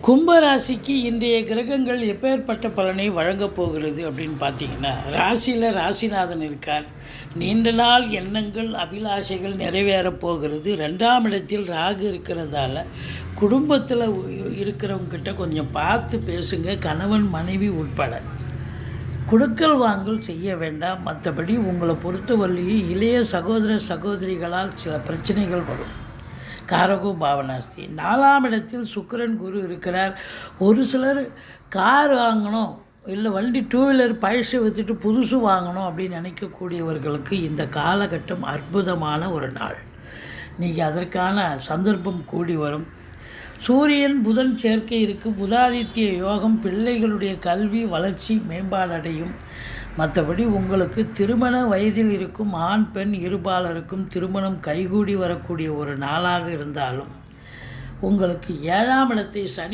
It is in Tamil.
கும்பராசிக்கு இன்றைய கிரகங்கள் எப்பேற்பட்ட பலனை வழங்கப் போகிறது அப்படின்னு பார்த்தீங்கன்னா, ராசியில் ராசிநாதன் இருக்கார். நீண்ட நாள் எண்ணங்கள் அபிலாஷைகள் நிறைவேறப் போகிறது. 2ஆம் இடத்தில் ராகு இருக்கிறதால குடும்பத்தில் இருக்கிறவங்கக்கிட்ட கொஞ்சம் பார்த்து பேசுங்க, கணவன் மனைவி உட்பட. கொடுக்கல் வாங்கல் செய்ய வேண்டாம். மற்றபடி உங்களை பொறுத்தவரையும் இளைய சகோதர சகோதரிகளால் சில பிரச்சனைகள் வரும். காரகோ பாவனாஸ்தி. 4ஆம் இடத்தில் சுக்கிரன் குரு இருக்கிறார். ஒரு சிலர் கார் வாங்கணும், இல்லை வண்டி 2 வீலர் பழசு விற்றுட்டு புதுசு வாங்கணும் அப்படின்னு நினைக்கக்கூடியவர்களுக்கு இந்த காலகட்டம் அற்புதமான ஒரு நாள். நீங்கள் அதற்கான சந்தர்ப்பம் கூடி வரும். சூரியன் புதன் சேர்க்கை இருக்குது. புதாதித்ய யோகம். பிள்ளைகளுடைய கல்வி வளர்ச்சி மேம்பாடடையும். மற்றபடி உங்களுக்கு திருமண வயதில் இருக்கும் ஆண் பெண் இருபாலருக்கும் திருமணம் கைகூடி வரக்கூடிய ஒரு நாளாக இருந்தாலும், உங்களுக்கு 7ஆம் இடத்தை சனி